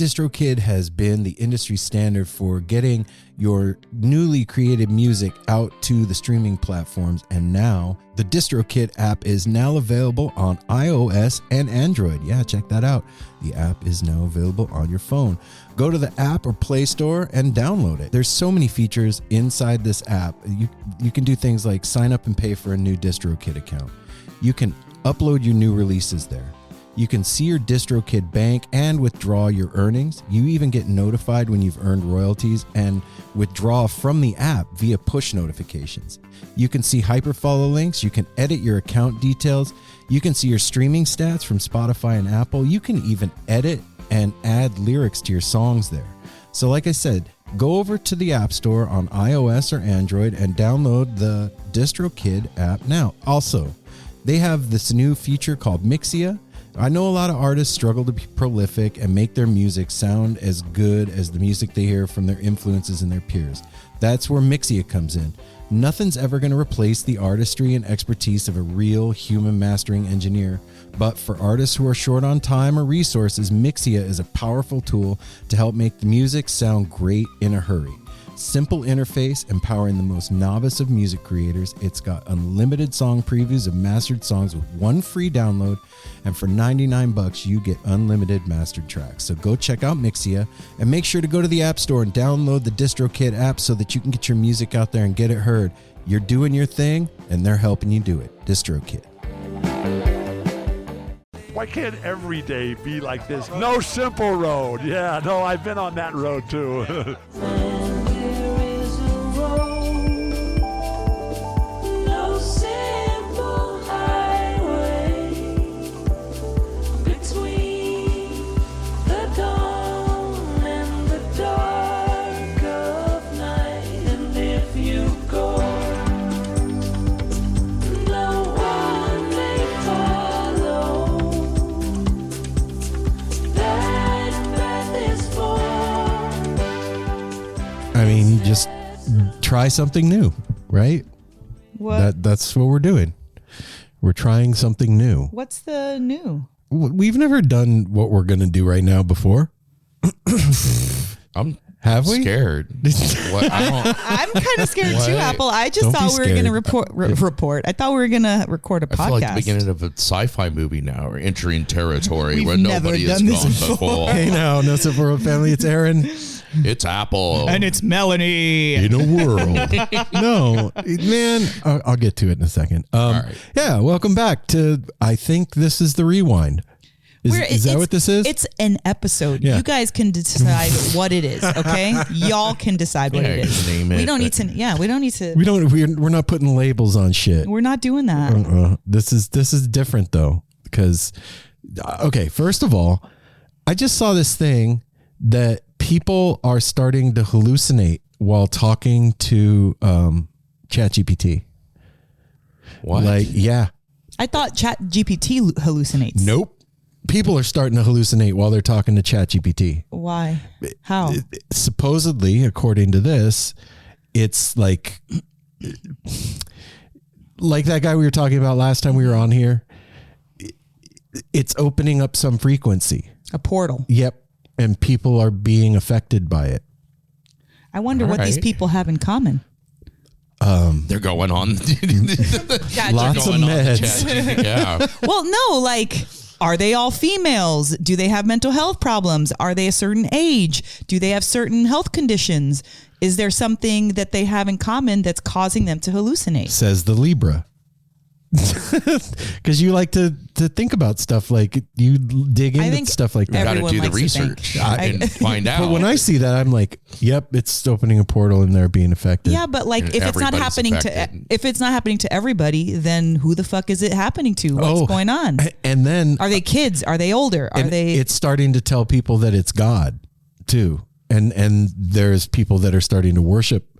DistroKid has been the industry standard for getting your newly created music out to the streaming platforms, and now the DistroKid app is now available on iOS and Android. Yeah, check that out. The app is now available on your phone. Go to the app or Play Store and download it. There's so many features inside this app. You can do things like sign up and pay for a new DistroKid account. You can upload your new releases there. You can see your DistroKid bank and withdraw your earnings. You even get notified when you've earned royalties and withdraw from the app via push notifications. You can see hyperfollow links. You can edit your account details. You can see your streaming stats from Spotify and Apple. You can even edit and add lyrics to your songs there. So like I said, go over to the App Store on iOS or Android and download the DistroKid app now. Also, they have this new feature called Mixia. I know a lot of artists struggle to be prolific and make their music sound as good as the music they hear from their influences and their peers. That's where Mixia comes in. Nothing's ever going to replace the artistry and expertise of a real human mastering engineer. But for artists who are short on time or resources, Mixia is a powerful tool to help make the music sound great in a hurry. Simple interface, empowering the most novice of music creators. It's got unlimited song previews of mastered songs with one free download, and for $99 you get unlimited mastered tracks. So go check out Mixia and make sure to go to the App Store and download the DistroKid app so that you can get your music out there and get it heard. You're doing your thing and they're helping you do it. DistroKid. Why can't every day be like this? No simple road. Yeah, no, I've been on that road too. I mean, you just try something new, right? What? That's what we're doing. We're trying something new. What's the new? We've never done what we're going to do right now before. Have we? Scared. What? I'm kind of scared too, Apple. I just Don't thought be we were going to scared. report. I thought we were going to record a podcast. I feel like the beginning of a sci-fi movie now. We're entering territory We've where never nobody has done this gone before. before. Hey now, No Simple Road family, it's Aaron. It's Apple. And it's Melanie. In a world. No, man, I'll get to it in a second. All right. Yeah, welcome back to, I think this is the rewind. Is that what this is? It's an episode. Yeah. You guys can decide what it is, okay? Y'all can decide what it is. Name it. We don't need to. Yeah, we don't need to. We're not putting labels on shit. We're not doing that. This is different though, because okay, first of all, I just saw this thing that people are starting to hallucinate while talking to ChatGPT. What? Like, yeah. I thought ChatGPT hallucinates. Nope. People are starting to hallucinate while they're talking to ChatGPT. Why? How? Supposedly, according to this, it's like that guy we were talking about last time we were on here. It's opening up some frequency. A portal. Yep. And people are being affected by it. I wonder what these people have in common. They're going on. Lots of going on the meds. chat. Yeah. Well, no, like, are they all females? Do they have mental health problems? Are they a certain age? Do they have certain health conditions? Is there something that they have in common that's causing them to hallucinate? Says the Libra. Because you like to think about stuff, like you dig into stuff like that. You got to Everyone do the likes to research think. and find out. But when I see that, I'm like, yep, it's opening a portal and they're being affected. Yeah, but like And if it's not everybody's happening to everybody, then who the fuck is it happening to? What's going on? And then Are they kids? Are they older? Are they? It's starting to tell people that it's God too. And there's people that are starting to worship.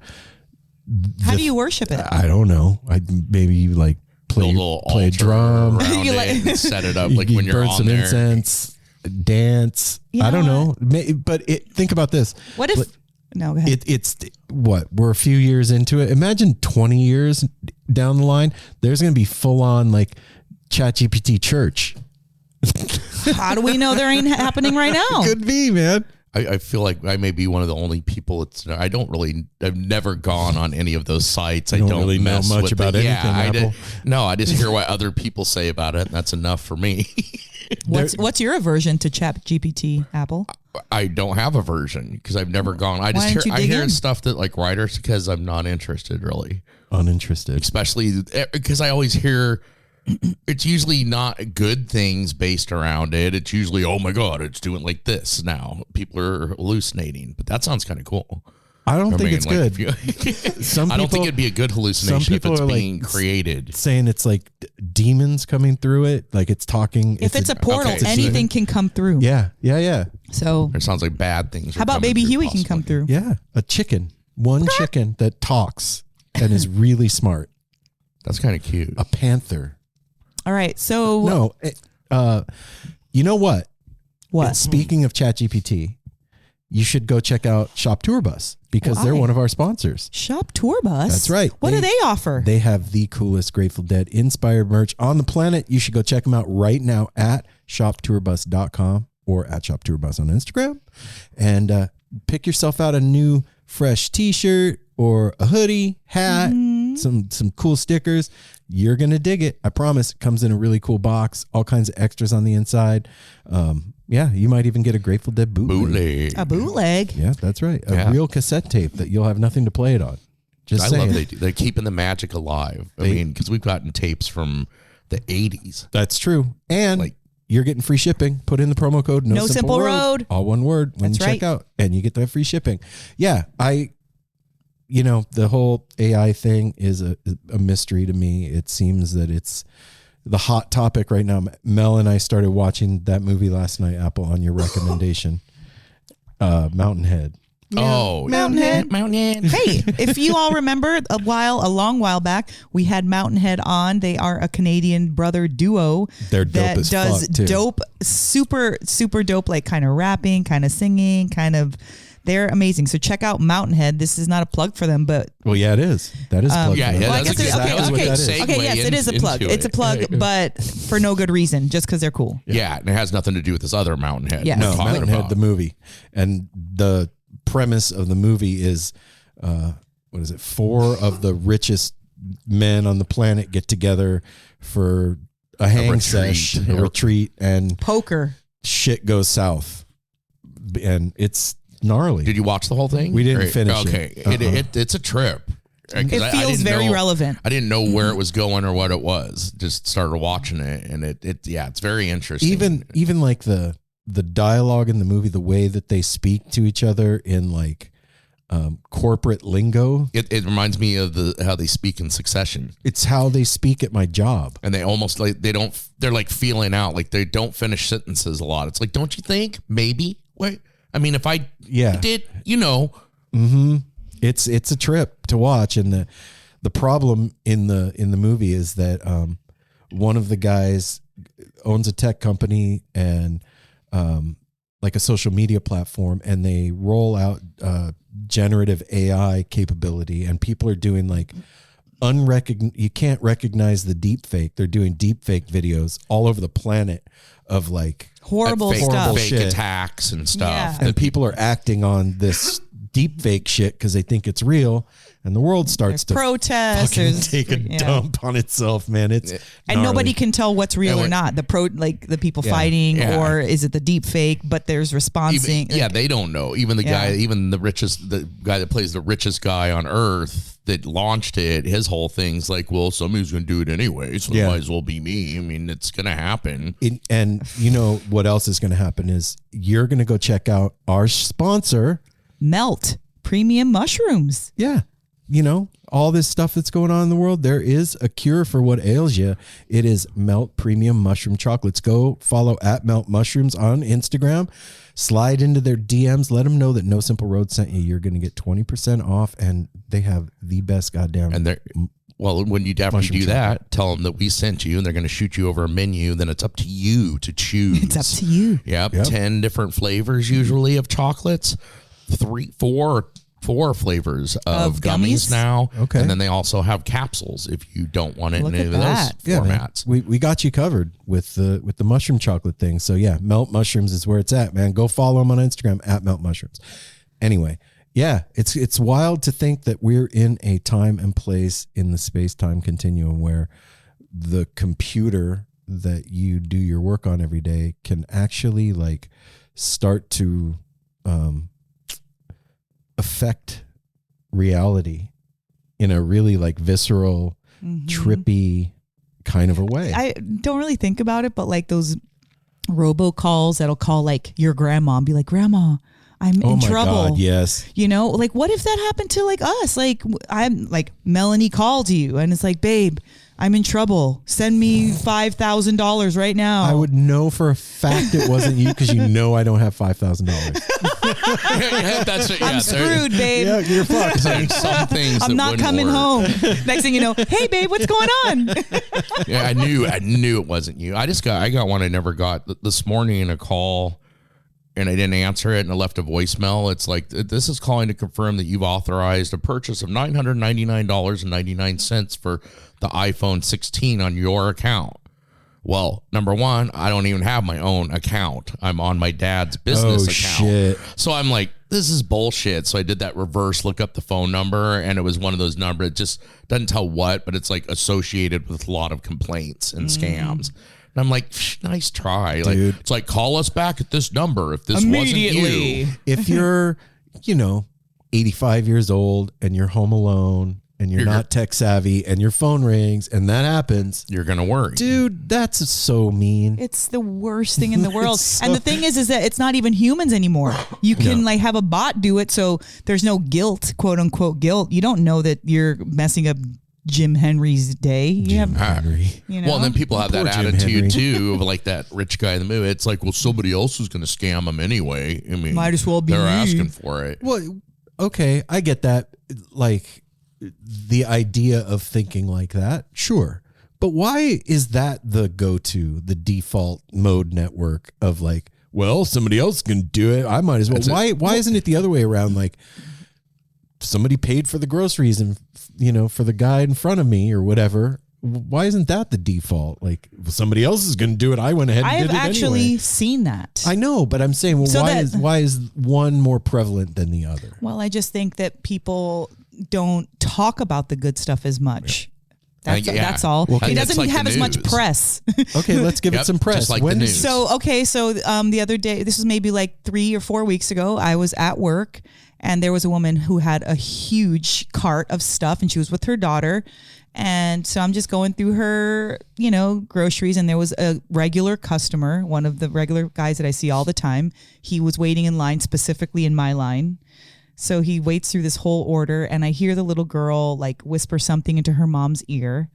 How do you worship it? I don't know. Maybe you like play a drum. You it and set it up like you when you're burn on some there. incense, dance. You I don't know know. But think about this. What if? No, go ahead. It's what we're a few years into it. Imagine 20 years down the line, there's going to be full on like ChatGPT church. How do we know there ain't happening right now? Could be, man. I feel like I may be one of the only people. I've never gone on any of those sites. I don't really know mess much with about it. anything, Apple. I just hear what other people say about it, and that's enough for me. What's your aversion to ChatGPT, Apple? I don't have a version because I've never gone. I hear stuff that like writers because I'm not interested really. Uninterested. Especially because I always hear it's usually not good things based around it. It's usually, oh my God, it's doing like this now. People are hallucinating, but that sounds kind of cool. I don't think it's good. I don't think it'd be a good hallucination if it's being created. Saying it's like demons coming through it, like it's talking. If it's a portal, anything can come through. Yeah. So it sounds like bad things. How about Baby Huey can come through? Yeah, a chicken. One chicken that talks and is really smart. That's kind of cute. A panther. All right, so no, you know what? What? And speaking of ChatGPT, you should go check out Shop Tour Bus because they're one of our sponsors. Shop Tour Bus? That's right. What do they offer? They have the coolest Grateful Dead inspired merch on the planet. You should go check them out right now at shoptourbus.com or at Shop Tour Bus on Instagram and pick yourself out a new fresh t-shirt or a hoodie, hat, some cool stickers. You're going to dig it. I promise. It comes in a really cool box, all kinds of extras on the inside. Yeah, you might even get a Grateful Dead bootleg. A bootleg? Yeah, that's right. A real cassette tape that you'll have nothing to play it on. Just saying. Love they're keeping the magic alive. I mean, because we've gotten tapes from the 80s. That's true. And you're getting free shipping. Put in the promo code No Simple Road. All one word when you check out, and you get that free shipping. Yeah, the whole AI thing is a mystery to me. It seems that it's the hot topic right now. Mel and I started watching that movie last night, Apple, on your recommendation. Mountain Head. Oh, Mountain Head. Hey, if you all remember a long while back, we had Mountain Head on. They are a Canadian brother duo. They're dope that as does fuck, too. Dope, super, super dope, like kind of rapping, kind of singing, kind of. They're amazing. So check out Mountain Head. This is not a plug for them, but well, yeah, it is. That is plug. Yeah, well, I guess exactly what that is. Okay, yes, it is a plug. It's a plug, but for no good reason, just because they're cool. Yeah, and it has nothing to do with this other Mountain Head. Yes. No, Mountain Head, the movie, and the premise of the movie is, what is it? 4 of the richest men on the planet get together for a hang sesh, a retreat, and poker. Shit goes south, and it's gnarly. Did you watch the whole thing? We didn't finish it. It's a trip. It feels very relevant. I didn't know where it was going or what it was. Just started watching it, and it's very interesting. Even like the dialogue in the movie, the way that they speak to each other in like corporate lingo. It reminds me of how they speak in Succession. It's how they speak at my job. And they almost they're like feeling out, like they don't finish sentences a lot. It's like, don't you think? Maybe. Wait. I mean, if I did, Mm-hmm. It's a trip to watch. And the problem in the movie is that one of the guys owns a tech company and like a social media platform, and they roll out generative AI capability, and people are doing like you can't recognize the deep fake. They're doing deep fake videos all over the planet of like horrible stuff, fake attacks and stuff. Yeah. And people are acting on this deep fake shit because they think it's real, and the world starts to protest, fucking take a dump on itself, man. It's and gnarly. nobody can tell what's real or not. The people fighting, or is it the deep fake? But there's responding. They don't know. Even the guy, the guy that plays the richest guy on earth that launched it, his whole thing's like, well, somebody's going to do it anyway, so it might as well be me. I mean, it's going to happen. And you know what else is going to happen is you're going to go check out our sponsor, Melt Premium Mushrooms. Yeah. All this stuff that's going on in the world, there is a cure for what ails you. It is Melt Premium Mushroom Chocolates. Go follow at Melt Mushrooms on Instagram. Slide into their DMs. Let them know that No Simple Road sent you. You're going to get 20% off, and they have the best goddamn. And when you definitely do that, tell them that we sent you, and they're going to shoot you over a menu. Then it's up to you to choose. It's up to you. Yep. 10 different flavors usually of chocolates. 3, 4, 4 flavors of gummies now. Okay. And then they also have capsules if you don't want it Look in any at of that. those formats. Man. We got you covered with the mushroom chocolate thing. So yeah, Melt Mushrooms is where it's at, man. Go follow them on Instagram at Melt Mushrooms. Anyway, yeah, it's wild to think that we're in a time and place in the space-time continuum where the computer that you do your work on every day can actually like start to affect reality in a really like visceral, trippy kind of a way. I don't really think about it, but like those robocalls that'll call like your grandma and be like, Grandma, I'm in trouble. God, yes. You know, like what if that happened to like us? Like I'm like Melanie called you and it's like, babe, I'm in trouble. Send me $5,000 right now. I would know for a fact it wasn't you because you know I don't have $5,000. That's it. I'm screwed, babe. Yeah, you're fucked. There's some things I'm that not wouldn't coming work. home. Next thing you know, hey babe, what's going on? Yeah, I knew it wasn't you. I got one I never got this morning in a call, and I didn't answer it, and I left a voicemail. It's like, this is calling to confirm that you've authorized a purchase of $999.99 for the iPhone 16 on your account. Well, number one, I don't even have my own account. I'm on my dad's business account. Shit. So I'm like, this is bullshit. So I did that reverse, look up the phone number, and it was one of those numbers. It just doesn't tell what, but it's like associated with a lot of complaints and scams. And I'm like, nice try. Like, Dude. it's like, call us back at this number if this Immediately. wasn't you. If you're, 85 years old and you're home alone and you're not tech savvy and your phone rings and that happens, You're going to worry. dude, that's so mean. It's the worst thing in the world. So- And the thing is that it's not even humans anymore. You can like have a bot do it. So there's no guilt, quote unquote guilt. You don't know that you're messing up Jim Henry's day. You have, Henry. you know, Well, and then people have that Poor Jim attitude Henry. too, of like that rich guy in the movie. It's like, well, somebody else is going to scam them anyway. I mean, Might as well be they're me. asking for it. Well, okay, I get that. Like the idea of thinking like that, sure. But why is that the go-to, the default mode network of like, well, somebody else can do it, I might as well. Why isn't it the other way around? Like somebody paid for the groceries and, for the guy in front of me or whatever. Why isn't that the default? Like somebody else is going to do it. I went ahead and I did have it actually anyway. seen that. I know, but I'm saying, well, So why is one more prevalent than the other? Well, I just think that people don't talk about the good stuff as much. That's all. Well, it it's doesn't like have the as much news. press. Okay, let's give it some press. just like the news. So the other day, this was maybe like 3 or 4 weeks ago, I was at work and there was a woman who had a huge cart of stuff and she was with her daughter. And so I'm just going through her, groceries, and there was a regular customer, one of the regular guys that I see all the time. He was waiting in line, specifically in my line. So he waits through this whole order, and I hear the little girl like whisper something into her mom's ear.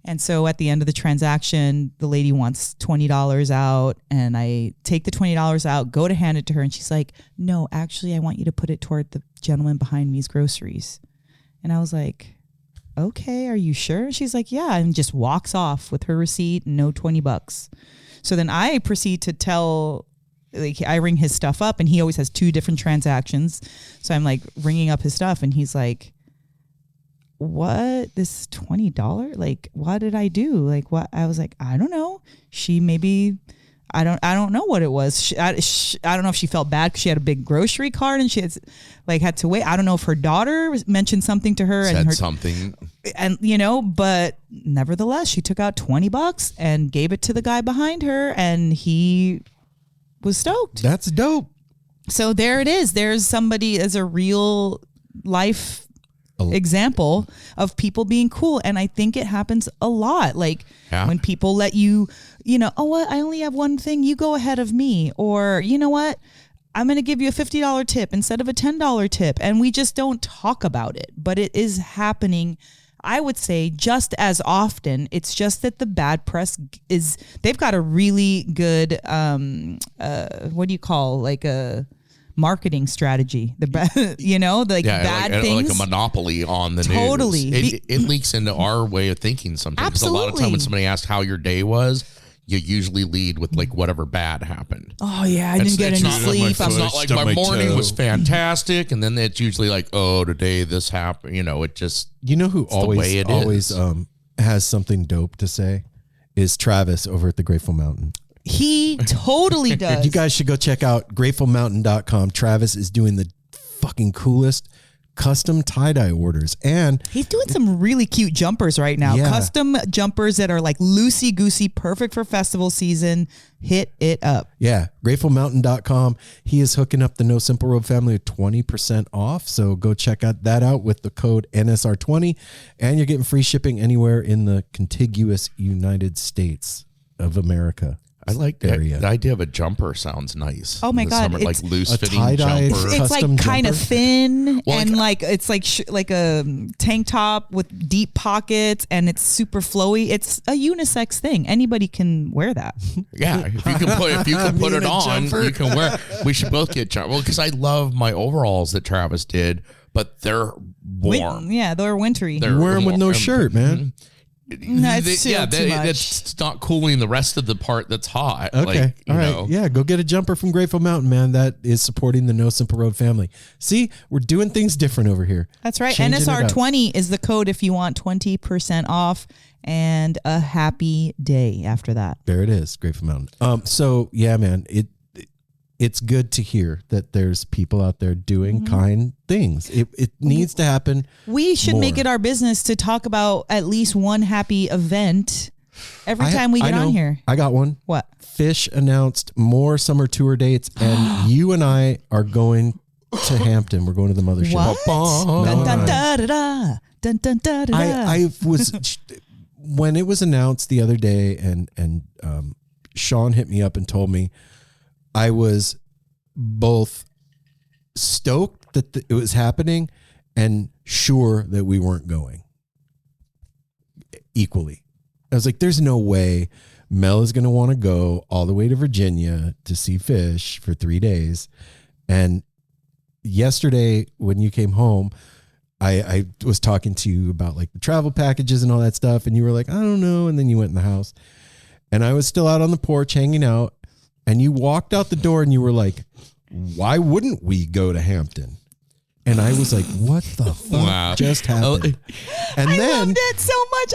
And so at the end of the transaction, the lady wants $20 out, and I take the $20 out, go to hand it to her, and she's like, no, actually, I want you to put it toward the gentleman behind me's groceries. And I was like, okay, are you sure? She's like, yeah, and just walks off with her receipt and no $20. So then I proceed to tell, like, I ring his stuff up, and he always has 2 different transactions. So I'm like ringing up his stuff, and he's like, what? This $20? Like, what did I do? Like, what? I was like, I don't know. She maybe, I don't know what it was. I don't know if she felt bad because she had a big grocery cart and she had to wait. I don't know if her daughter mentioned something to her Said something. and but nevertheless, she took out $20 and gave it to the guy behind her, and he was stoked. That's dope. So there it is. There's somebody as a real life example of people being cool. And I think it happens a lot. Like when people let you, oh, what? I only have one thing. You go ahead of me. Or, you know what? I'm going to give you a $50 tip instead of a $10 tip. And we just don't talk about it. But it is happening, I would say, just as often. It's just that the bad press they've got a really good, what do you call, like a marketing strategy, bad things, like a monopoly on the totally news. It leaks into our way of thinking sometimes. 'Cause a lot of time when somebody asks how your day was, you usually lead with like whatever bad happened. Oh yeah, I didn't get any sleep. It's not like my morning was fantastic, and then it's usually like, oh, today this happened. You know, it just who always has something dope to say is Travis over at the Grateful Mountain. He totally does. You guys should go check out gratefulmountain.com. Travis is doing the fucking coolest custom tie-dye orders, and he's doing some really cute jumpers right now. Yeah. Custom jumpers that are like loosey-goosey, perfect for festival season. Hit it up. Yeah, gratefulmountain.com. He is hooking up the No Simple Road family with 20% off, so go check that out with the code NSR20, and you're getting free shipping anywhere in the contiguous United States of America. I like the idea of a jumper. Sounds nice. Oh my God. It's like loose fitting tie-dye jumper. It's like kind of thin, Well, and like it's like a tank top with deep pockets, and it's super flowy. It's a unisex thing. Anybody can wear that. Yeah, if you can put it on, you can wear. We should both get jumper. Well, because I love my overalls that Travis did, but they're warm. They're wintry. You wear them with no shirt, man. No, it's too much. It's not cooling the rest of the part that's hot. Okay. Like, all right. Yeah. Go get a jumper from Grateful Mountain, man. That is supporting the No Simple Road family. See, we're doing things different over here. That's right. Changing NSR20 is the code if you want 20% off and a happy day after that. There it is. Grateful Mountain. So yeah, man, it's good to hear that there's people out there doing kind things. It needs to happen. We should make it our business to talk about at least one happy event every time we get on here. I got one. What? Fish announced more summer tour dates, and you and I are going to Hampton. We're going to the mothership. What? Dun, dun, da, da, da. Dun, dun, da, da, da. I was when it was announced the other day, and Sean hit me up and told me, I was both stoked that it was happening and sure that we weren't going equally. I was like, there's no way Mel is going to want to go all the way to Virginia to see Fish for 3 days. And yesterday when you came home, I was talking to you about like the travel packages and all that stuff. And you were like, I don't know. And then you went in the house, and I was still out on the porch hanging out. And you walked out the door and you were like, why wouldn't we go to Hampton? And I was like, what the fuck just happened? And I loved it so much.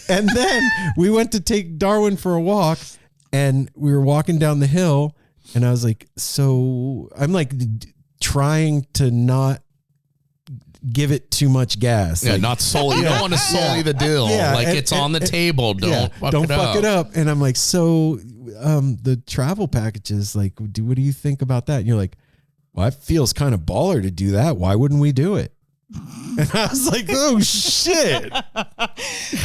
And then we went to take Darwin for a walk, and we were walking down the hill, and I was like, so I'm like trying to not give it too much gas. Yeah, like, not sully. You don't want to sully the deal. Yeah, like it's on the table. Don't fuck it up. And I'm like, so the travel packages, like, what do you think about that? And you're like, well, it feels kind of baller to do that. Why wouldn't we do it? And I was like, oh shit.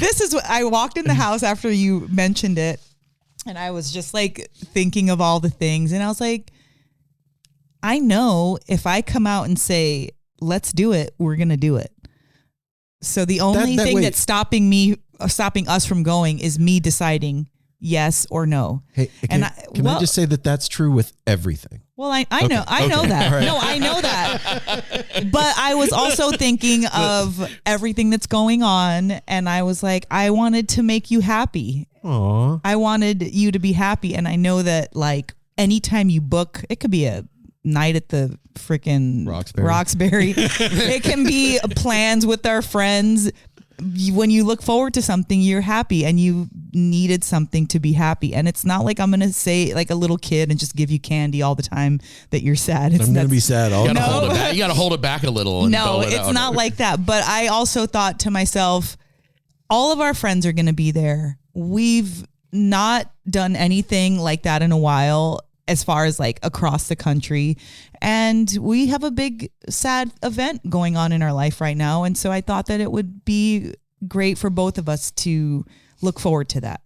This is what I walked in the house after you mentioned it, and I was just like thinking of all the things, and I was like, I know if I come out and say, let's do it, we're going to do it. So the only thing that's stopping us from going is me deciding yes or no. Hey, can I just say that that's true with everything? Well, I know that. Right. No, I know that. But I was also thinking of everything that's going on, and I was like, I wanted to make you happy. Aww. I wanted you to be happy, and I know that like anytime you book, it could be a night at the freaking Roxbury. It can be plans with our friends. When you look forward to something, you're happy, and you needed something to be happy. And it's not like I'm going to say like a little kid and just give you candy all the time that you're sad. I'm going to be sad all the time. You got to hold it back a little. And no, it's not like that. But I also thought to myself, all of our friends are going to be there. We've not done anything like that in a while, as far as like across the country. And we have a big sad event going on in our life right now. And so I thought that it would be great for both of us to look forward to that.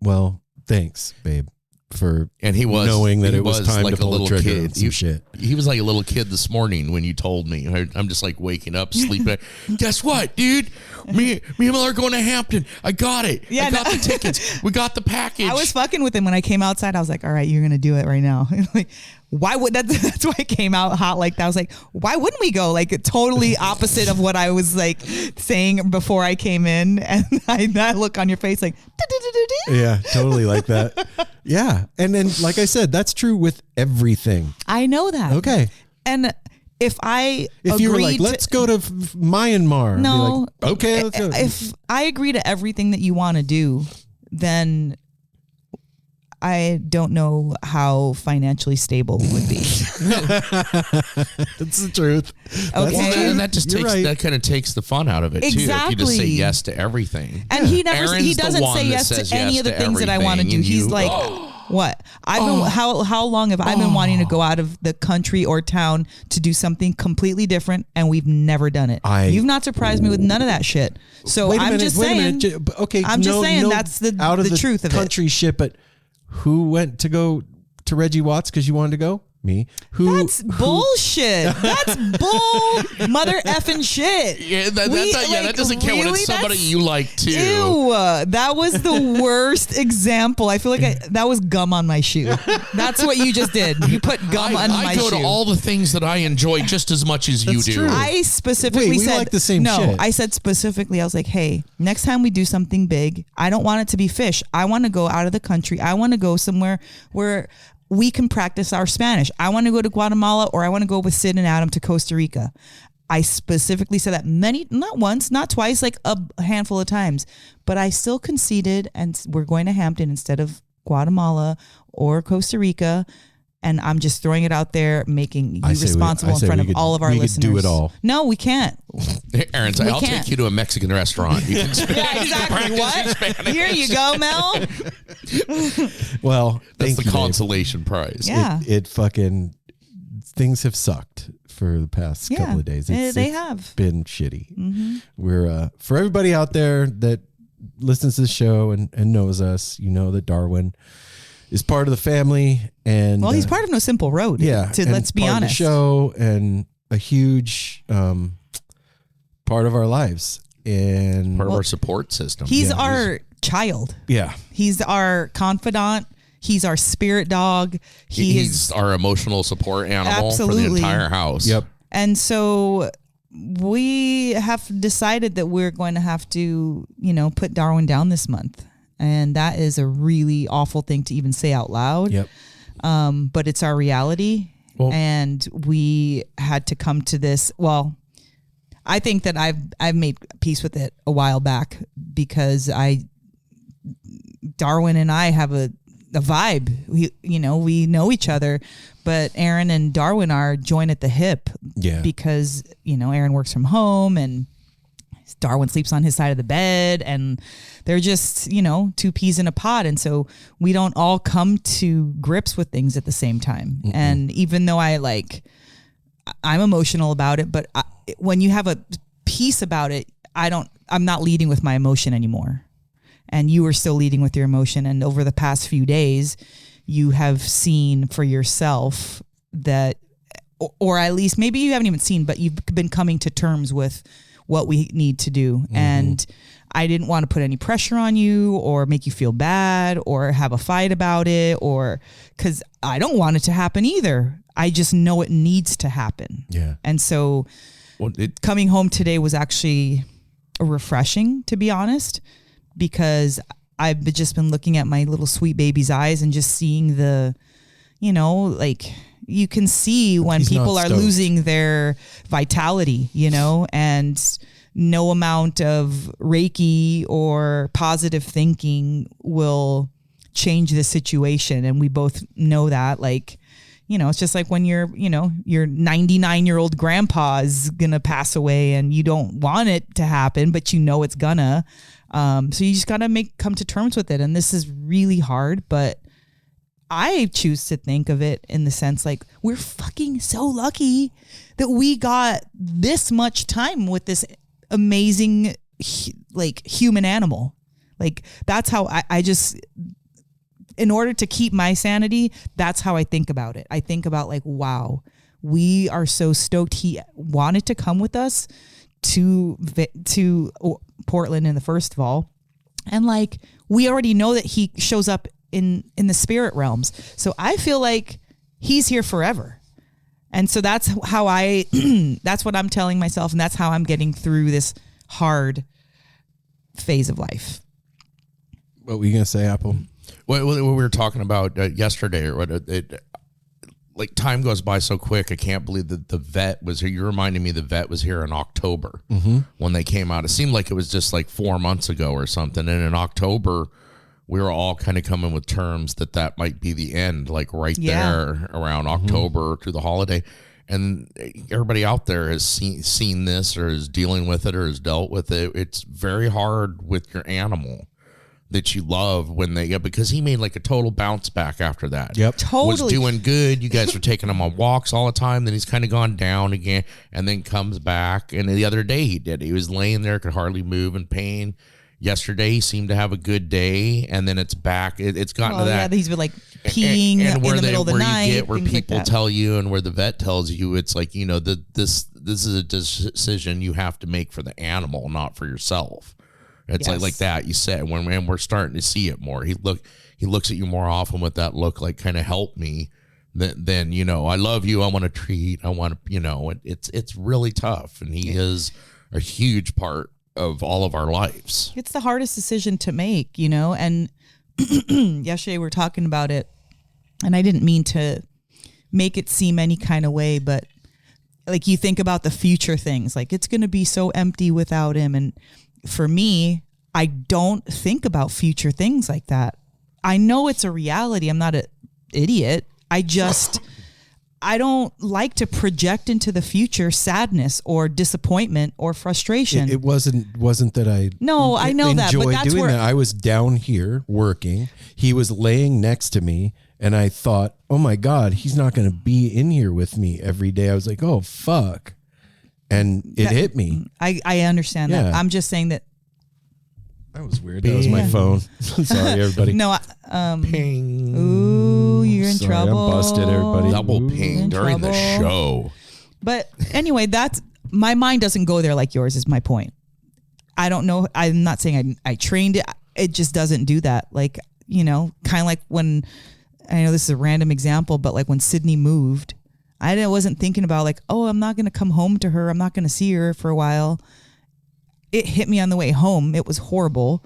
Well, thanks, babe, for knowing that it was time like to pull the trigger kid. on some shit. He was like a little kid this morning when you told me. I'm just like waking up, sleeping. Guess what, dude? Me and Mel are going to Hampton. I got it. Yeah, I got the tickets. We got the package. I was fucking with him when I came outside. I was like, all right, you're going to do it right now. Like, why would that's why it came out hot like that. I was like, why wouldn't we go? Like totally opposite of what I was like saying before I came in. And that look on your face like, yeah, totally like that. Yeah. And then, like I said, that's true with everything. I know that. Okay. And if you were like, let's go to Myanmar. No. Be like, okay. Let's go. If I agree to everything that you want to do, then I don't know how financially stable it would be. That's the truth. Okay. Well, and that just You're takes right. that kind of takes the fun out of it too. If you just say Exactly. yes to everything. And he Aaron's doesn't the one say that yes says to any yes of the to things that I want to do. everything, and He's you- like, what? I've been how long have I been wanting to go out of the country or town to do something completely different, and we've never done it. You've not surprised me with none of that shit. So Wait a I'm minute, just wait a saying. minute. Okay, I'm just saying that's the out of the truth of it. country shit. But who went to go to Reggie Watts because you wanted to go? Me. That's bullshit. That's bull mother effing shit. Yeah, that doesn't count when it's somebody you like too. Ew, that was the worst example. I feel like that was gum on my shoe. That's what you just did. You put gum on my shoe. I go to all the things that I enjoy just as much as you That's do. true. I specifically we said like the same no. shit. I said specifically, I was like, hey, next time we do something big, I don't want it to be fish. I want to go out of the country. I want to go somewhere where we can practice our Spanish. I want to go to Guatemala, or I want to go with Sid and Adam to Costa Rica. I specifically said that not once, not twice, like a handful of times, but I still conceded, and we're going to Hampton instead of Guatemala or Costa Rica. And I'm just throwing it out there, making you responsible in front of all of our listeners. We could do it all. No, we can't. Aaron's like, I'll take you to a Mexican restaurant. You can Yeah, exactly. What? Here you go, Mel. Well, That's the you, consolation prize. Yeah. It fucking, things have sucked for the past couple of days. They have been shitty. Mm-hmm. We're for everybody out there that listens to the show and knows us, you know that Darwin is part of the family, and well, he's part of No Simple Road. Yeah, Let's be part honest. Of the show and a huge part of our lives and Part of our support system. He's our child. Yeah, He's our confidant. He's our spirit dog. He's our emotional support animal for Absolutely. the entire house. Yep. And so we have decided that we're going to have to, put Darwin down this month. And that is a really awful thing to even say out loud. Yep. But it's our reality. Well, and we had to come to this. Well, I think that I've made peace with it a while back because Darwin and I have a vibe. We know each other, but Aaron and Darwin are joined at the hip. Yeah. Because, Aaron works from home and Darwin sleeps on his side of the bed, and they're just, two peas in a pod. And so we don't all come to grips with things at the same time. Mm-mm. And even though I'm emotional about it, but when you have a piece about it, I'm not leading with my emotion anymore. And you are still leading with your emotion. And over the past few days, you have seen for yourself that, or at least maybe you haven't even seen, but you've been coming to terms with what we need to do. Mm-hmm. And I didn't want to put any pressure on you or make you feel bad or have a fight about it, or because I don't want it to happen either. I just know it needs to happen. Yeah. And so coming home today was actually refreshing, to be honest, because I've just been looking at my little sweet baby's eyes and just seeing the, you can see when people are losing their vitality, and no amount of Reiki or positive thinking will change the situation. And we both know that, it's just like when your 99-year-old grandpa is going to pass away and you don't want it to happen, but it's gonna. So you just got to come to terms with it. And this is really hard, but I choose to think of it in the sense we're fucking so lucky that we got this much time with this amazing human animal. That's how I just, in order to keep my sanity, that's how I think about it. I think about wow, we are so stoked he wanted to come with us to Portland in the first of all. And we already know that he shows up in the spirit realms. So I feel like he's here forever. And so that's how that's what I'm telling myself. And that's how I'm getting through this hard phase of life. What were you going to say, Apple? What we were talking about yesterday, or like time goes by so quick. I can't believe that the vet was here. You reminded me the vet was here in October when they came out. It seemed like it was just like 4 months ago or something. And in October, we were all kind of coming with terms that might be the end, like there around October to the holiday. And everybody out there has seen this or is dealing with it or has dealt with it. It's very hard with your animal that you love when they get, because he made like a total bounce back after that. Yep. Totally. Was doing good. You guys were taking him on walks all the time. Then he's kind of gone down again and then comes back. And the other day he did. He was laying there, could hardly move, in pain. Yesterday he seemed to have a good day, and then it's back. It's gotten to that. Yeah, he's been like peeing and in the middle of the night. You get where people tell you, and where the vet tells you, it's like, you know, this is a decision you have to make for the animal, not for yourself. It's like that. You said when we're starting to see it more. He looks at you more often with that look, like, kind of help me. Then you know, I love you. I want to treat. I want to, you know. It's really tough, and he is a huge part of all of our lives. It's the hardest decision to make, you know. And yesterday we were talking about it, and I didn't mean to make it seem any kind of way, but like, you think about the future things, like it's going to be so empty without him. And for me, I don't think about future things like that. I know it's a reality. I'm not an idiot. I don't like to project into the future sadness or disappointment or frustration. It wasn't that I I know that, but that's doing where that. I was down here working. He was laying next to me, and I thought, oh my God, he's not going to be in here with me every day. I was like, oh fuck. And it hit me. I understand that. I'm just saying that. That was weird. That was my phone. Sorry, everybody. No, Ping. Ooh, you're in trouble. I'm busted, everybody. Double ping during the show. But anyway, my mind doesn't go there like yours, is my point. I don't know. I'm not saying I trained it. It just doesn't do that. Like, you know, kind of like when, I know this is a random example, but like when Sydney moved, I wasn't thinking about like, oh, I'm not going to come home to her. I'm not going to see her for a while. It hit me on the way home. It was horrible,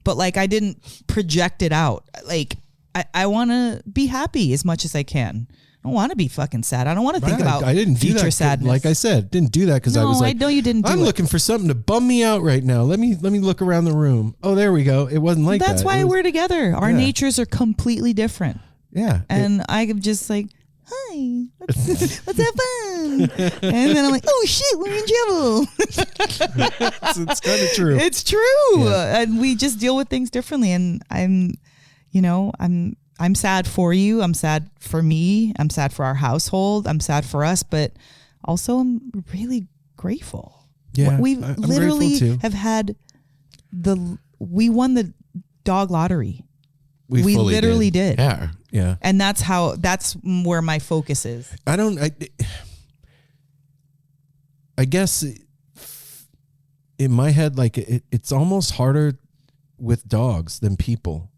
but like, I didn't project it out. Like, I want to be happy as much as I can. I don't want to be fucking sad. I don't want to think about I didn't future do that, sadness. Like I said, didn't do that because I was like, I know you didn't do I'm it. looking for something to bum me out right now. Let me look around the room. Oh, there we go. It wasn't like that. That's why we're together. Our natures are completely different. Yeah. And I'm just like, hi, let's have fun. And then I'm like, oh shit, we're in trouble. It's kind of true. It's true. Yeah. And we just deal with things differently. And I'm sad for you. I'm sad for me. I'm sad for our household. I'm sad for us, but also I'm really grateful. Yeah. We I'm literally grateful too. have had we won the dog lottery. We fully literally did. Yeah. Yeah. And that's where my focus is. I guess in my head, like it's almost harder with dogs than people,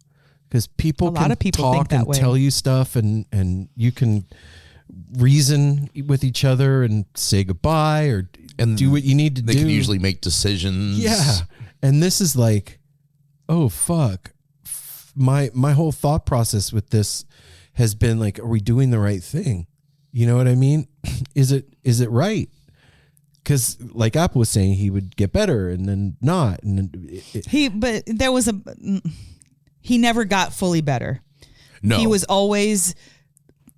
because people A lot of people talk think that and way. tell you stuff, and you can reason with each other and say goodbye or do what you need to do. They can usually make decisions. Yeah. And this is like, oh fuck. My whole thought process with this has been like, are we doing the right thing? You know what I mean? Is it right? Because like Apple was saying, he would get better and then not. And then he never got fully better. No. He was always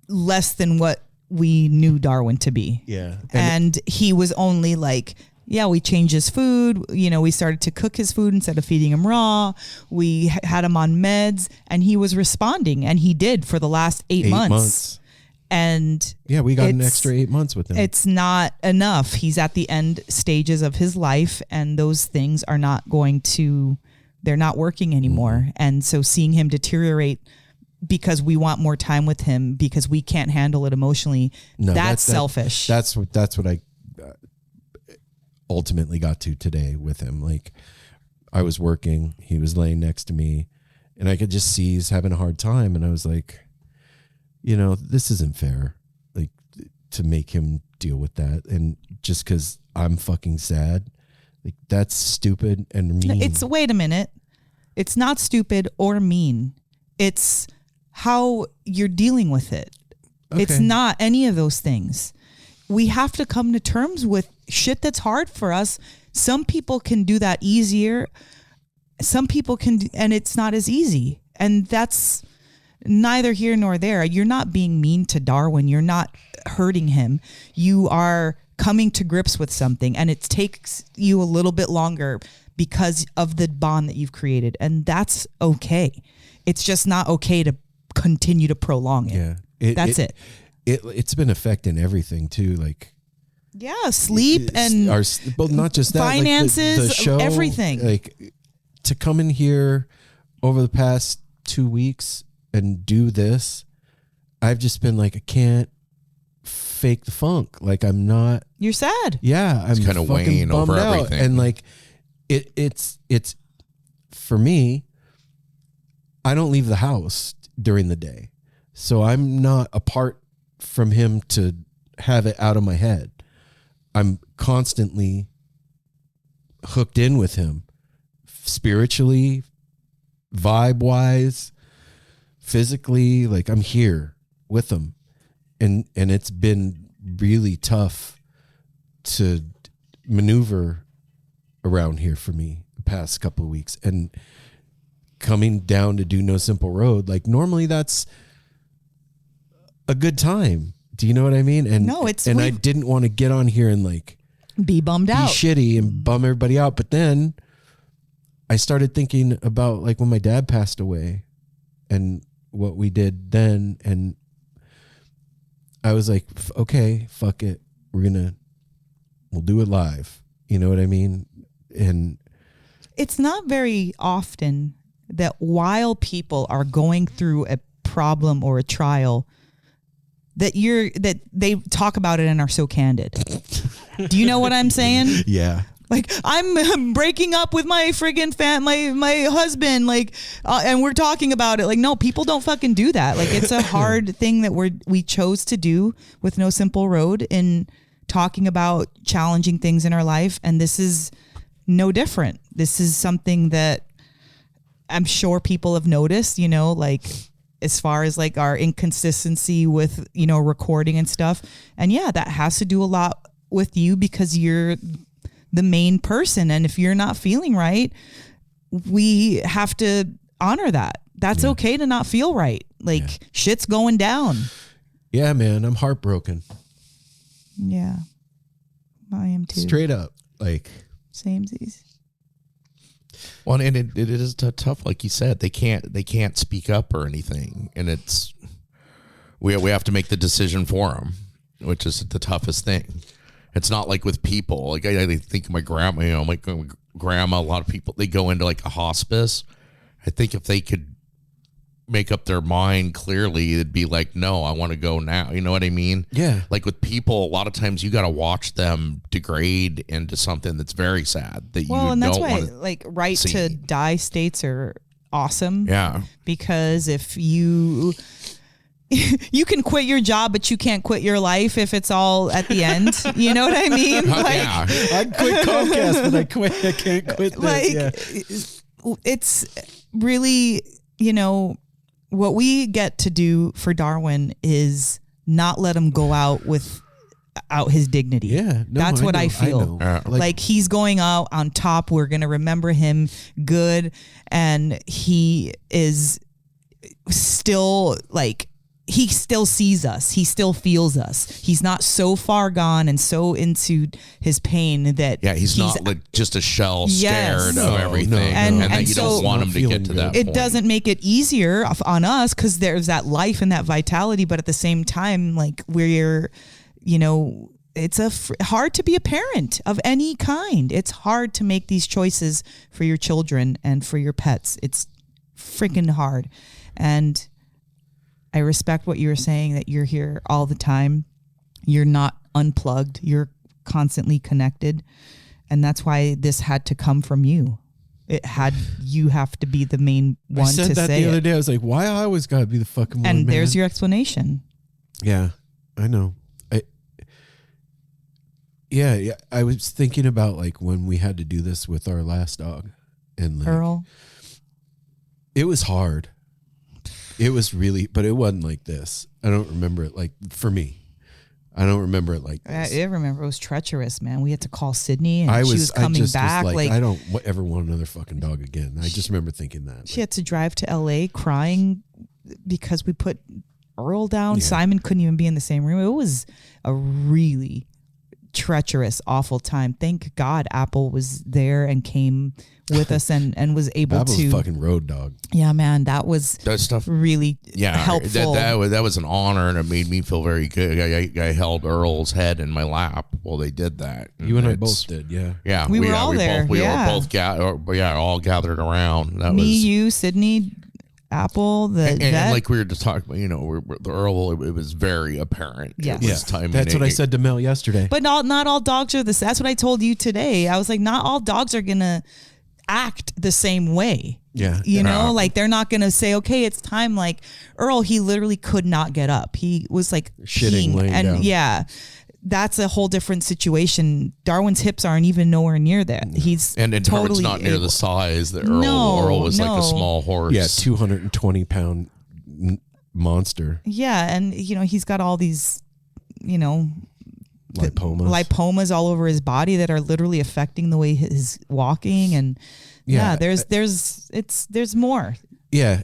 less than what we knew Darwin to be. Yeah. And he was only like, yeah, we changed his food. You know, we started to cook his food instead of feeding him raw. We had him on meds, and he was responding, and he did for the last 8 months. And yeah, we got an extra 8 months with him. It's not enough. He's at the end stages of his life, and those things are not they're not working anymore. Mm-hmm. And so seeing him deteriorate because we want more time with him because we can't handle it emotionally, that's selfish. That's what I ultimately got to today with him. Like, I was working, he was laying next to me, and I could just see he's having a hard time, and I was like, you know, this isn't fair, like, to make him deal with that. And just because I'm fucking sad, like, that's stupid and mean. Wait a minute. It's not stupid or mean. It's how you're dealing with it. Okay. It's not any of those things. We have to come to terms with shit that's hard for us. Some people can do that easier. Some people can, and it's not as easy. And that's neither here nor there. You're not being mean to Darwin. You're not hurting him. You are coming to grips with something, and it takes you a little bit longer because of the bond that you've created. And that's okay. It's just not okay to continue to prolong it. Yeah. That's it. It's been affecting everything too. Like, yeah, sleep and but not just that, finances, like the show, everything. Like, to come in here over the past 2 weeks and do this, I've just been like, I can't fake the funk. Like, I'm not. You're sad. Yeah, I'm kind of weighing over everything, and like, it's for me. I don't leave the house during the day, so I'm not apart from him to have it out of my head. I'm constantly hooked in with him, spiritually, vibe wise, physically. Like, I'm here with him, and it's been really tough to maneuver around here for me the past couple of weeks. And coming down to do No Simple Road, like, normally that's a good time. Do you know what I mean? And no, it's, and I didn't want to get on here and like be bummed out, be shitty and bum everybody out. But then I started thinking about like when my dad passed away and what we did then, and I was like, okay, fuck it, we'll do it live. You know what I mean? And it's not very often that while people are going through a problem or a trial, that they talk about it and are so candid. Do you know what I'm saying? Yeah. Like, I'm breaking up with my friggin' my husband, like, and we're talking about it. Like, no, people don't fucking do that. Like, it's a hard thing that we chose to do with No Simple Road in talking about challenging things in our life. And this is no different. This is something that I'm sure people have noticed, you know, like, as far as like our inconsistency with, you know, recording and stuff. And yeah, that has to do a lot with you because you're the main person. And if you're not feeling right, we have to honor that. That's okay to not feel right. Like, shit's going down. Yeah, man, I'm heartbroken. Yeah, I am too. Straight up, like, samesies. Well, and it is tough, like you said. They can't speak up or anything, and it's we have to make the decision for them, which is the toughest thing. It's not like with people. Like, I think of my grandma. You know, like grandma. A lot of people, they go into like a hospice. I think if they could make up their mind clearly, it'd be like, no, I want to go now. You know what I mean? Yeah. Like with people, a lot of times you got to watch them degrade into something that's very sad that you and that's don't why want to like right see. to die states are awesome. Yeah. Because if you can quit your job, but you can't quit your life if it's all at the end. You know what I mean? Like, yeah. I quit Comcast, but I can't quit this. Like, it's really, you know, what we get to do for Darwin is not let him go out without his dignity. Yeah, no, that's what I feel. Like, he's going out on top. We're going to remember him good. And he is still like, he still sees us. He still feels us. He's not so far gone and so into his pain that he's not like just a shell scared of everything. No. And that you so don't want him to get to that point. It doesn't make it easier on us because there's that life and that vitality. But at the same time, like, we're, you know, it's hard to be a parent of any kind. It's hard to make these choices for your children and for your pets. It's freaking hard. And I respect what you were saying, that you're here all the time. You're not unplugged. You're constantly connected. And that's why this had to come from you. You have to be the main one I said to that say the other it. day. I was like, why I always got to be the fucking one, And man? there's your explanation. Yeah, I know. Yeah. I was thinking about like when we had to do this with our last dog, and like, Earl. it was hard. It was really, but it wasn't like this. I don't remember it like, for me. I don't remember it like this. I remember it was treacherous, man. We had to call Sydney, and I she was coming just back. was like I don't ever want another fucking dog again. I just remember thinking that. she had to drive to LA crying because we put Earl down. Yeah. Simon couldn't even be in the same room. It was a really treacherous, awful time. Thank God Apple was there and came with us and was able Apple's to. a fucking road dog. Yeah, man, that was That stuff. really Yeah, helpful. that was an honor, and it made me feel very good. I held Earl's head in my lap while they did that. You and I It's- both did, yeah. Yeah, We were all there, We yeah. were both all gathered around. That Me, was you, Sydney, Apple, the vet. and like we were just talking about, the Earl. It was very apparent. Yes. It was time. That's what I said to Mel yesterday. But not all dogs are this. That's what I told you today. I was like, not all dogs are gonna act the same way. Yeah. You know, Yeah. like they're not gonna say, okay, it's time. Like Earl, he literally could not get up. He was like Shitting, peeing. laying And down. yeah, that's a whole different situation. Darwin's hips aren't even nowhere near that. He's and totally Darwin's not near able- the size that Earl. No, Earl was like no. a small horse. Yeah, 220-pound monster. Yeah, and he's got all these, Lipomas. all over his body that are literally affecting the way his walking, and Yeah, there's more. Yeah,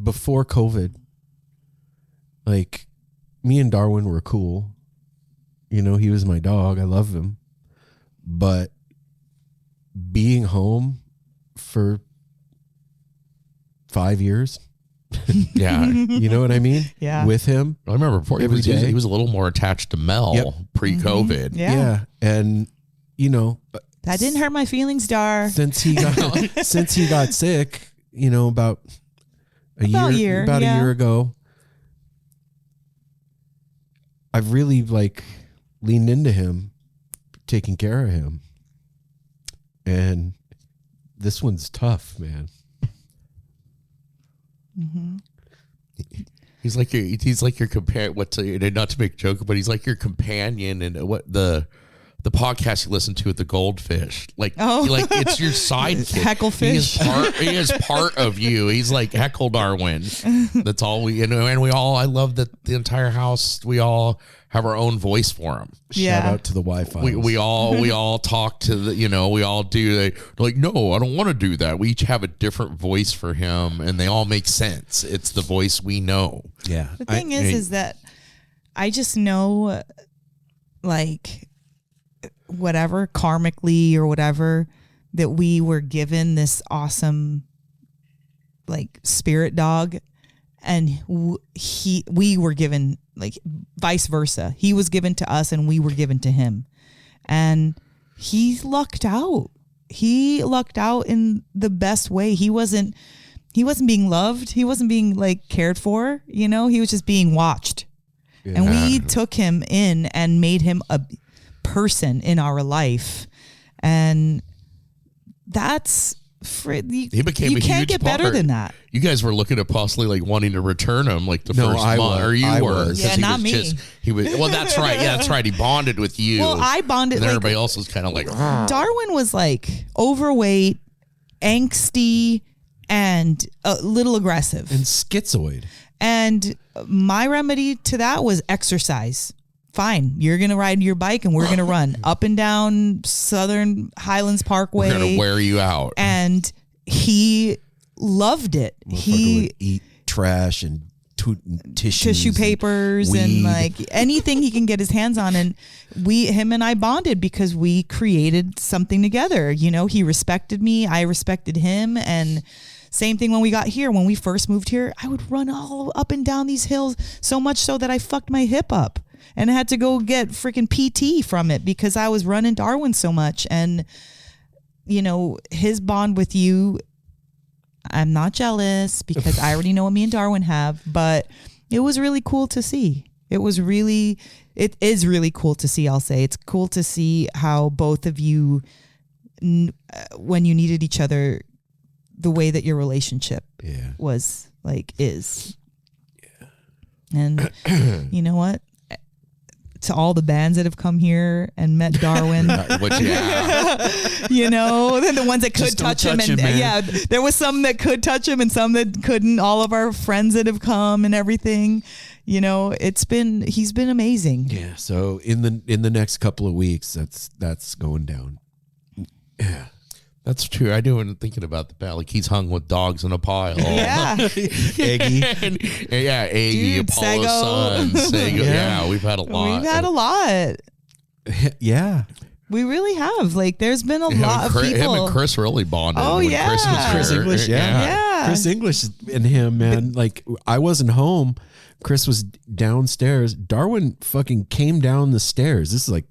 before COVID, like me and Darwin were cool. He was my dog. I love him. But being home for 5 years, Yeah. you know what I mean? Yeah. With him. I remember before Every day. he was a little more attached to Mel Yep. pre-COVID. Yeah. And, That didn't hurt my feelings, Dar. since he got sick, about a year ago, I've really leaned into him, taking care of him. And this one's tough, man. Mm-hmm. He's like your companion. Not to make a joke, but he's like your companion and what the podcast you listen to with the goldfish. Like it's your sidekick. Hecklefish. He is part of you. He's like Heckle Darwin. That's all we and we all. I love that the entire house. We all have our own voice for him. Yeah. Shout out to the Wi-Fi. We all talk to the we all do. They're like, no, I don't want to do that. We each have a different voice for him, and they all make sense. It's the voice we know. Yeah. The thing is that I just know, whatever, karmically or whatever, that we were given this awesome, spirit dog, and we were given, vice versa. He was given to us, and we were given to him, and he lucked out. He lucked out in the best way. He wasn't being loved. He wasn't being cared for. He was just being watched. Yeah. And we took him in and made him a person in our life. And that's he became you a can't huge get better part. than that. You guys were looking at possibly wanting to return him the first I month, was. or you I were. was. Yeah, He not was me. He was. Well, that's right. Yeah, that's right. He bonded with you. Well, I bonded. And then everybody else was kind of like. Darwin was overweight, angsty, and a little aggressive. And schizoid. And my remedy to that was exercise. Fine, you're going to ride your bike and we're going to run up and down Southern Highlands Parkway. We're going to wear you out. And he loved it. He would eat trash and tissue papers and anything he can get his hands on. And him and I bonded because we created something together. He respected me. I respected him. And same thing when we got here. When we first moved here, I would run all up and down these hills, so much so that I fucked my hip up and I had to go get freaking PT from it because I was running Darwin so much. And, his bond with you, I'm not jealous because I already know what me and Darwin have, but it was really cool to see. It is really cool to see. I'll say it's cool to see how both of you when you needed each other, the way that your relationship was is. Yeah. And you know what? To all the bands that have come here and met Darwin, you know, then the ones that could touch him, and there was some that could touch him and some that couldn't. All of our friends that have come and everything, you know, he's been amazing. Yeah. So in the next couple of weeks, that's going down. Yeah. That's true. I do wasn't thinking about the bat. Like he's hung with dogs in a pile. Yeah. Eggy. Eggy, Dude, Apollo's son, Sego. Yeah, we've had a lot. We've had a lot. Yeah. We really have. Like, there's been a lot of people. Him and Chris really bonded. Oh, when yeah. Chris was Chris here. English, yeah. Chris English and him, man. Like, I wasn't home. Chris was downstairs. Darwin fucking came down the stairs. This is like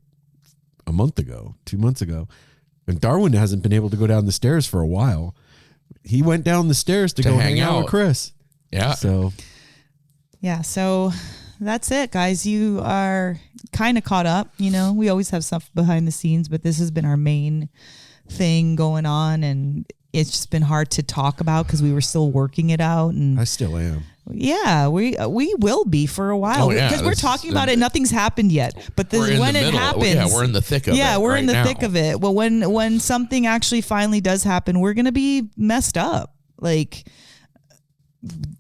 a month ago, 2 months ago. And Darwin hasn't been able to go down the stairs for a while. He went down the stairs to go hang out with Chris. Yeah. So that's it, guys. You are kind of caught up. You know, we always have stuff behind the scenes, but this has been our main thing going on. And it's just been hard to talk about because we were still working it out. And I still am. Yeah, we will be for a while because we're talking about it. Nothing's happened yet, but when it happens, we're in the thick of it. Yeah, we're in the thick of it. Well, when something actually finally does happen, we're gonna be messed up. Like,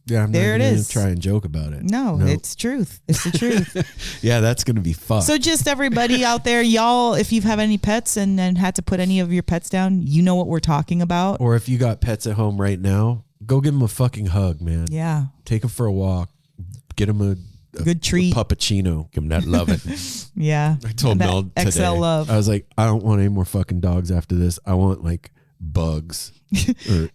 yeah, I'm there not it gonna is. try and joke about it. No, it's truth. It's the truth. Yeah, that's gonna be fun. So just everybody out there, y'all, if you have any pets and had to put any of your pets down, you know what we're talking about. Or if you got pets at home right now, go give them a fucking hug, man. Yeah. Take them for a walk. Get them a good treat. A puppuccino. Give them that loving. Yeah. I told Mel today. XL love. I was like, I don't want any more fucking dogs after this. I want like bugs.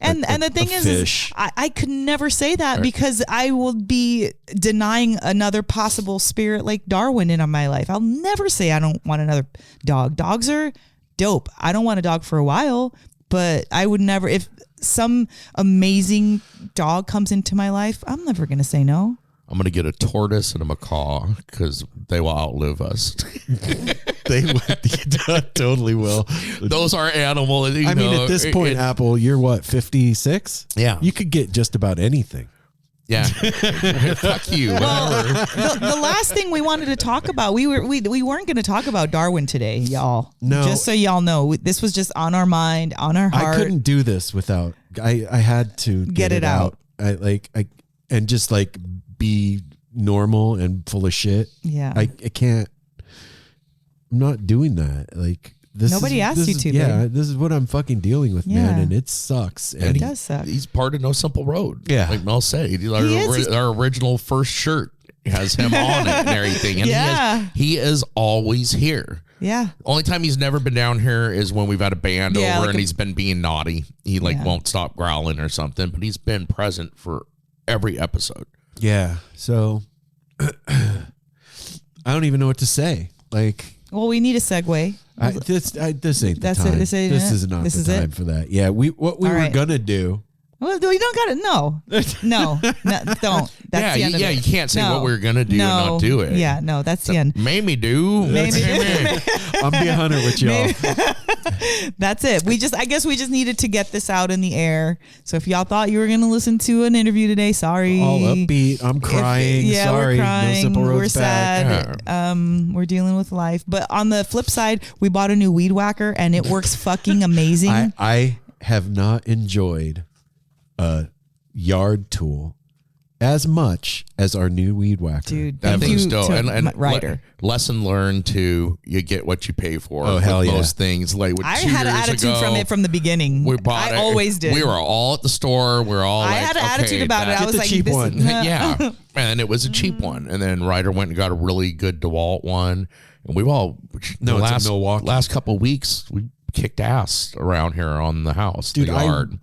And the thing is I could never say that because I will be denying another possible spirit like Darwin in my life. I'll never say I don't want another dog. Dogs are dope. I don't want a dog for a while, but I would never, if some amazing dog comes into my life, I'm never going to say no. I'm going to get a tortoise and a macaw because they will outlive us. They totally will. Those are animals. I mean, at this point, Apple, you're what, 56? Yeah. You could get just about anything. Yeah. Fuck you. Well, the last thing we wanted to talk about, we weren't going to talk about Darwin today, y'all. No. Just so y'all know, this was just on our mind, on our heart. I couldn't do this without. I had to get it out. And just like be normal and full of shit. Yeah. I can't. I'm not doing that. Like. Nobody asked you to. Yeah, this is what I'm fucking dealing with, man, and it sucks. And it does suck. He's part of No Simple Road. Yeah, like Mel said, our original first shirt has him on it and everything. And he is always here. Yeah. Only time he's never been down here is when we've had a band over and he's been being naughty. He won't stop growling or something, but he's been present for every episode. Yeah. So I don't even know what to say. Like. Well, we need a segue. This ain't the time. This is not the time for that. Yeah, what we were gonna do. Well, you don't got it. No, don't. That's the end of it. You can't say what we were gonna do and not do it. Yeah, no, that's the end. Maybe do. Maybe. I'm being 100 with y'all. That's it. I guess we just needed to get this out in the air. So if y'all thought you were gonna listen to an interview today, sorry. All upbeat. I'm crying. Sorry. We're crying. No Simple Road's we're sad. back. We're dealing with life. But on the flip side, we bought a new weed whacker and it works fucking amazing. I have not enjoyed a yard tool as much as our new weed whacker. Dude, that thing's dope. And Ryder. Lesson learned to you get what you pay for. Oh, hell yeah. Most things. Like I had an attitude from the beginning. We bought I always did. We were all at the store. We were all I had an attitude about it. I was the like, cheap this one. Yeah. And it was a cheap one. And then Ryder went and got a really good DeWalt one. And we've all, it's in Milwaukee. Last couple of weeks, we kicked ass around here on the house, dude, the yard.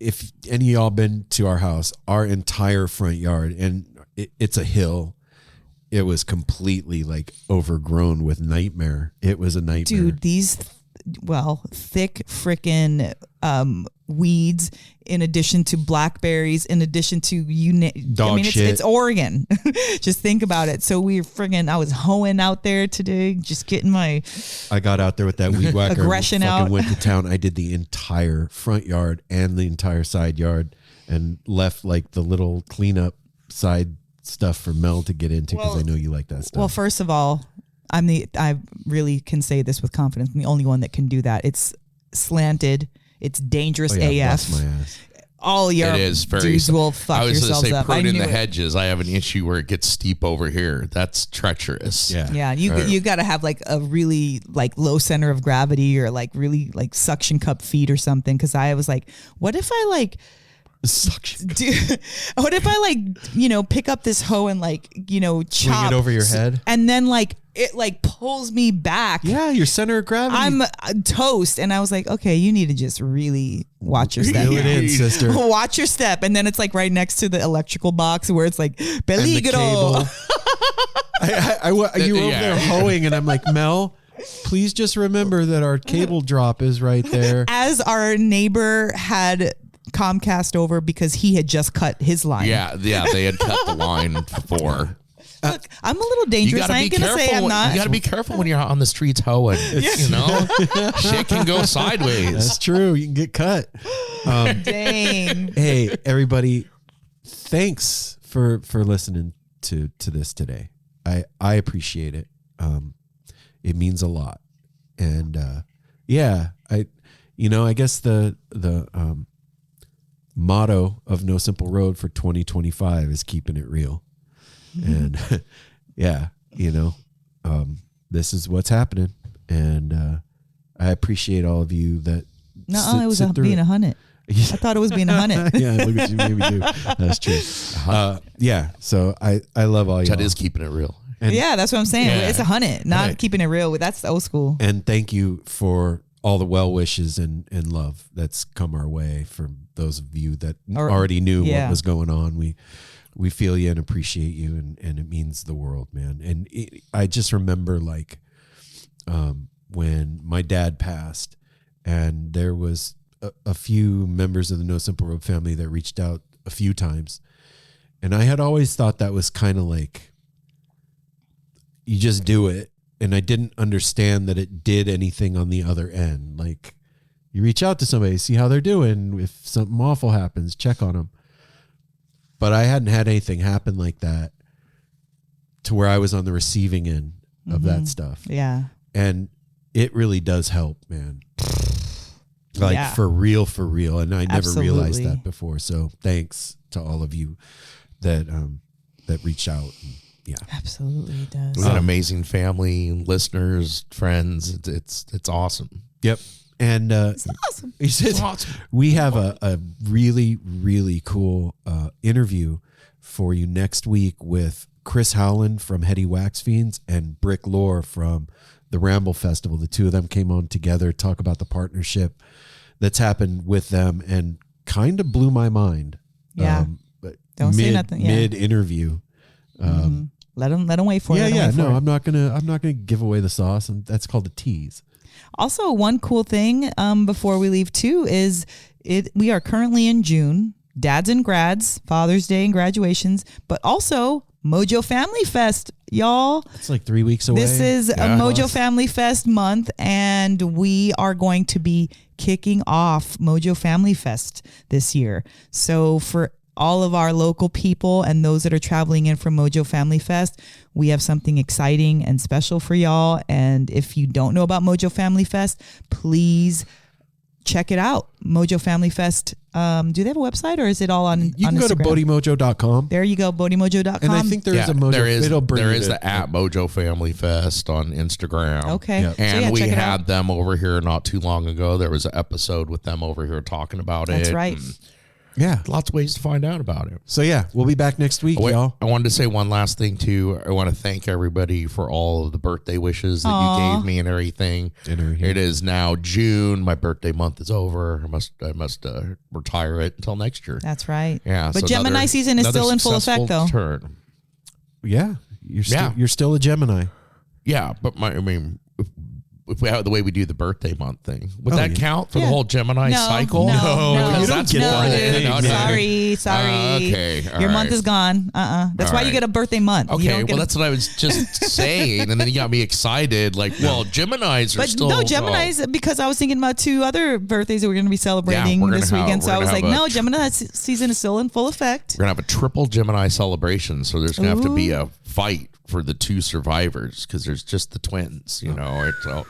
If any of y'all been to our house, our entire front yard, and it's a hill, it was completely like overgrown with nightmare. It was a nightmare. Dude, these thick frickin' weeds, in addition to blackberries, in addition to Dog shit. It's Oregon. Just think about it. So I was hoeing out there today, just getting my I got out there with that weed whacker. Aggression out. Went to town. I did the entire front yard and the entire side yard, and left like the little cleanup side stuff for Mel to get into, because I know you like that stuff. Well, first of all, I really can say this with confidence. I'm the only one that can do that. It's slanted. It's dangerous AF. Bust my ass. All your It is very. dudes will fuck I was going to yourselves say, up. prune in knew the it. hedges. I have an issue where it gets steep over here. That's treacherous. Yeah. Yeah, you got to have like a really like low center of gravity, or like really like suction cup feet or something. Because I was like, what if I like Suction. what if I like pick up this hoe and like chop Swing it over your head, and then like it like pulls me back. Yeah, your center of gravity. I'm toast. And I was like, okay, you need to just really watch your step. Reel it in, sister. Watch your step. And then it's like right next to the electrical box where it's like peligro. You were over there hoeing, and I'm like, Mel, please just remember that our cable drop is right there. As our neighbor had Comcast over because he had just cut his line. Yeah, they had cut the line before. Look, I'm a little dangerous. I ain't going to say I'm not. You got to be careful when you're out on the streets hoeing. You know, shit can go sideways. That's true. You can get cut. Dang. Hey, everybody, thanks for listening to this today. I appreciate it. It means a lot. And I guess the motto of No Simple Road for 2025 is keeping it real. And this is what's happening. And I appreciate all of you that No, it was being a hunted. I thought it was being a hunted. Yeah, look what you made me do. That's true. So I love all you. That is keeping it real. And, yeah, that's what I'm saying. Yeah. It's a hunted, not Right. keeping it real. That's old school. And thank you for all the well wishes and love that's come our way from those of you that already knew what was going on. We feel you and appreciate you, and it means the world, man. And I just remember when my dad passed, and there was a few members of the No Simple Road family that reached out a few times. And I had always thought that was kind of like, you just do it. And I didn't understand that it did anything on the other end. Like, you reach out to somebody, see how they're doing. If something awful happens, check on them. But I hadn't had anything happen like that to where I was on the receiving end of that stuff. Yeah. And it really does help, man. Like for real. And I never realized that before. So thanks to all of you that reached out. Yeah, absolutely, it does. We got an amazing family, listeners, friends. It's awesome. Yep. And it's awesome. It's awesome. We have a really, really cool interview for you next week with Chris Howland from Heady Wax Fiends and Brick Lore from the Ramble Festival. The two of them came on together, talk about the partnership that's happened with them, and kind of blew my mind. Yeah. But Don't say nothing. Yeah. Mid interview. Let them wait for it. Yeah. No, I'm not gonna give away the sauce, and that's called a tease. Also, one cool thing before we leave too is we are currently in June, dads and grads, Father's Day and graduations, but also Mojo Family Fest, y'all. It's like 3 weeks away. This is a Mojo Family Fest month, and we are going to be kicking off Mojo Family Fest this year. So for all of our local people and those that are traveling in from Mojo Family Fest, we have something exciting and special for y'all. And if you don't know about Mojo Family Fest, please check it out. Mojo Family Fest. Do they have a website, or is it all on You can go to bodimojo.com. There you go, bodimojo.com. And I think there is a Mojo. There is the at Mojo Family Fest on Instagram. Okay. Yep. And so we check it had out. them over here not too long ago. There was an episode with them over here talking about it. That's right. Yeah. Lots of ways to find out about it. So yeah, we'll be back next week, y'all. I wanted to say one last thing too. I want to thank everybody for all of the birthday wishes that you gave me and everything. It is now June. My birthday month is over. I must retire it until next year. That's right. Yeah. But Gemini season is still in full effect, though. Turn. Yeah. You're still a Gemini. Yeah, but if we have the way we do the birthday month thing, would that count for the whole Gemini No, cycle? No, you don't get that. Dude, sorry. Okay, all your right. month is gone. That's All why you right. get a birthday month. Okay, well, that's what I was just saying, and then you got me excited. Like, well, Geminis are But still. no, Geminis, because I was thinking about 2 other birthdays that we're going to be celebrating we're gonna this have- weekend. So we're I was gonna like, have no, Gemini season is still in full effect. We're gonna have a triple Gemini celebration, so there's gonna have to be a fight for the 2 survivors because there's just the twins, you know. So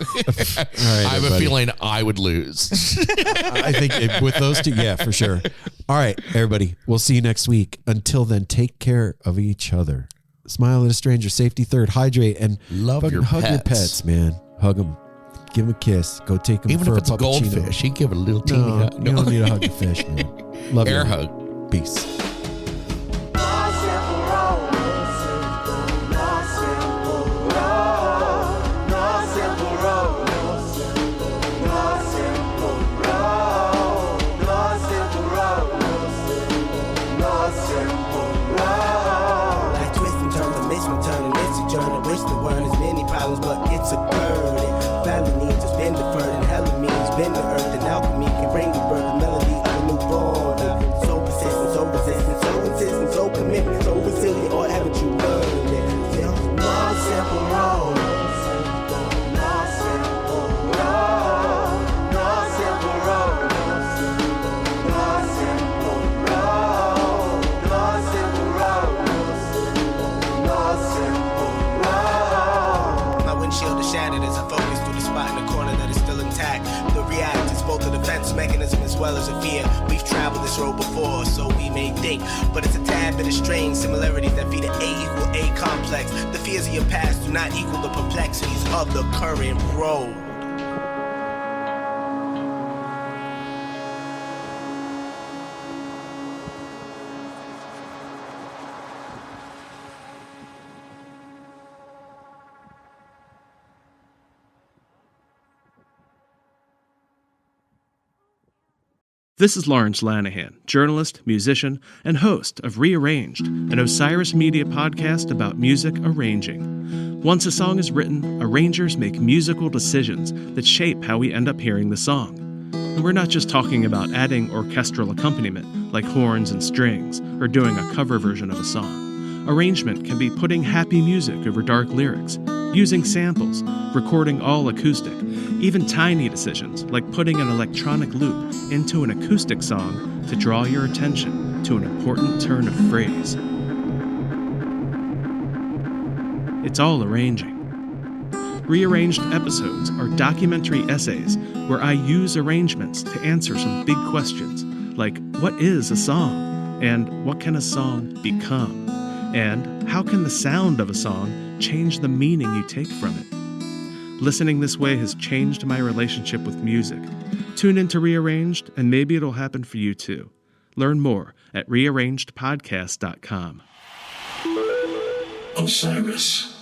I have a feeling I would lose. I think with those 2, yeah, for sure. All right, everybody, we'll see you next week. Until then, take care of each other. Smile at a stranger, safety third, hydrate, and Love fucking your hug your pets. pets, man. Hug them. Give them a kiss. Go take them Even for if it's a puppuccino. goldfish, you give it a little teeny No, hug. you don't need to hug the fish, man. Love Air you. hug. Peace. But it's a burden. Family needs has been deferred, and hella means been the earth, and alchemy can bring the birth, the melody of a newborn. So persistent, so resistant, so insistent, so commitment, so resilient, or haven't you learned it? Just one simple road. Shield is shattered as I focus through the spot in the corner that is still intact. The react is both a defense mechanism as well as a fear. We've traveled this road before, so we may think, but it's a tad bit of strange similarities that feed an A equal A complex. The fears of your past do not equal the perplexities of the current road. This is Lawrence Lanahan, journalist, musician, and host of Rearranged, an Osiris Media podcast about music arranging. Once a song is written, arrangers make musical decisions that shape how we end up hearing the song. And we're not just talking about adding orchestral accompaniment, like horns and strings, or doing a cover version of a song. Arrangement can be putting happy music over dark lyrics, using samples, recording all acoustic, even tiny decisions like putting an electronic loop into an acoustic song to draw your attention to an important turn of phrase. It's all arranging. Rearranged episodes are documentary essays where I use arrangements to answer some big questions like what is a song? And what can a song become? And how can the sound of a song change the meaning you take from it? Listening this way has changed my relationship with music. Tune into Rearranged, and maybe it'll happen for you too. Learn more at rearrangedpodcast.com. Osiris.